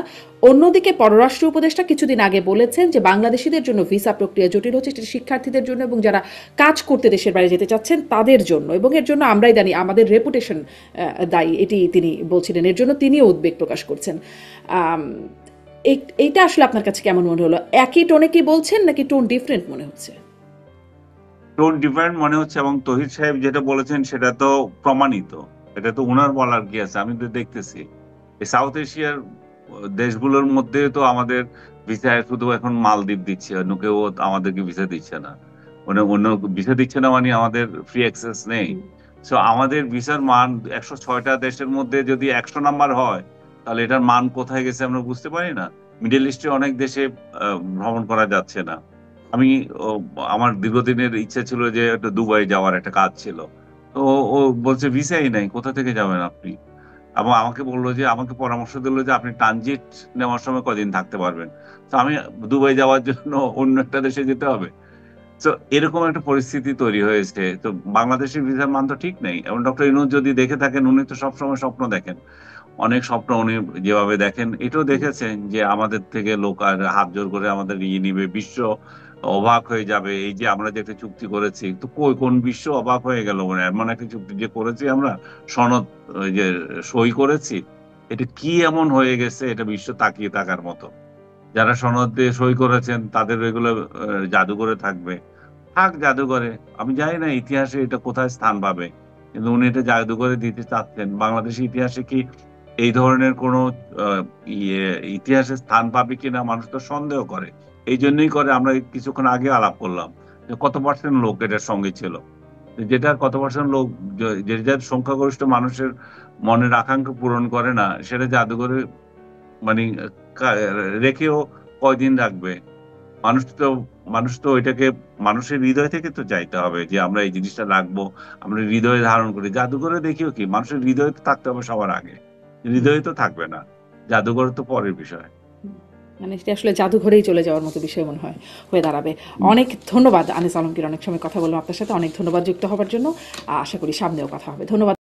অন্যদিকে পররাষ্ট্র উপদেষ্টা কিছুদিন আগে বলেছেন যে বাংলাদেশিদের জন্য ভিসা প্রক্রিয়া জটিল হচ্ছে, সেটি শিক্ষার্থীদের জন্য এবং যারা কাজ করতে দেশের বাইরে যেতে চাচ্ছেন তাদের জন্য, এবং এর জন্য আমরাই জানি আমাদের রেপুটেশন দায়ী, এটি তিনি বলছিলেন, এর জন্য তিনিও উদ্বেগ প্রকাশ করছেন। এইটা আসলে আপনার কাছে কেমন মনে হলো? একই টোনে কি বলছেন নাকি টোন ডিফারেন্ট মনে হচ্ছে? টোন ডিফারেন্ট মনে হচ্ছে, এবং তহিদ সাহেব যেটা বলেছেন সেটা তো প্রমাণিত, এটা তো ওনার বলার কি আছে, আমি তো দেখতেছি এই সাউথ এশিয়ার দেশগুলোর মধ্যে তো আমাদের ভিসা শুধু এখন মালদ্বীপ দিচ্ছে, অন্য কেউ আমাদেরকে ভিসা দিচ্ছে না। অন্য ভিসা দিচ্ছে না মানে আমাদের ফ্রি অ্যাক্সেস নেই। সো আমাদের ভিসার মান 106টা দেশের মধ্যে যদি 100 নাম্বার হয়, তাহলে এটার মান কোথায় গেছে আমরা বুঝতে পারি না। মিডল ইস্টে অনেক দেশে ভ্রমণ করা যাচ্ছে না। আমি আমার দীর্ঘদিনের ইচ্ছা ছিল যে একটা দুবাই যাওয়ার একটা কাজ ছিল, তো ও বলছে ভিসাই নাই, কোথা থেকে যাবেন আপনি? এবং আমাকে বললো যে, আমাকে পরামর্শ দিল যে আপনি ট্রানজিট নেওয়ার সময় কদিন থাকতে পারবেন। তো আমি দুবাই যাওয়ার জন্য অন্য একটা দেশে যেতে হবে। তো এরকম একটা পরিস্থিতি তৈরি হয়েছে। তো বাংলাদেশের ভিসার মান তো ঠিক নেই, এবং ডক্টর ইউনূস যদি দেখে থাকেন, উনি তো সবসময় স্বপ্ন দেখেন, অনেক স্বপ্ন উনি যেভাবে দেখেন, এটাও দেখেছেন যে আমাদের থেকে লোক আর হাত জোর করে আমাদের নিবে, বিশ্ব অবাক হয়ে যাবে। এই যে আমরা যে একটা চুক্তি করেছি, তো কোন বিশ্ব অবাক হয়ে গেল, মানে এমন একটা চুক্তি যে করেছি আমরা, সনদ ওই যে সই করেছি, এটা কি এমন হয়ে গেছে, এটা বিশ্ব তাকিয়ে থাকার মতো। যারা সনদ দিয়ে সই করেছেন তাদের এগুলো জাদুঘরে থাকবে, থাক জাদুঘরে। আমি জানি না ইতিহাসে এটা কোথায় স্থান পাবে, কিন্তু উনি এটা জাদুঘরে দিতে চাচ্ছেন। বাংলাদেশের ইতিহাসে কি এই ধরনের কোনো ইতিহাসে স্থান পাবে কিনা মানুষ তো সন্দেহ করে। এই জন্যই করে, আমরা কিছুক্ষণ আগে আলাপ করলাম যে কত পার্সেন্ট লোক এটার সঙ্গে ছিল, যেটা কত পার্সেন্ট লোক যে যার সংখ্যাগরিষ্ঠ মানুষের মনের আকাঙ্ক্ষা পূরণ করে না, সেটা জাদুঘরে মানে রেখেও কয়দিন রাখবে? মানুষ তো ওইটাকে মানুষের হৃদয় থেকে তো চাইতে হবে যে আমরা এই জিনিসটা রাখবো, আমরা হৃদয়ে ধারণ করি। জাদুঘরে দেখিও কি, মানুষের হৃদয়ে তো থাকতে হবে সবার আগে, হৃদয়ে তো থাকবে না, জাদুঘর তো পরের বিষয়। মানে সেটা আসলে জাদুঘরেই চলে যাওয়ার মতো বিষয় মনে হয় হয়ে দাঁড়াবে। অনেক ধন্যবাদ আনিস আলমগীর, অনেক সময় কথা বললাম আপনার সাথে, অনেক ধন্যবাদ যুক্ত হবার জন্য। আশা করি সামনেও কথা হবে। ধন্যবাদ।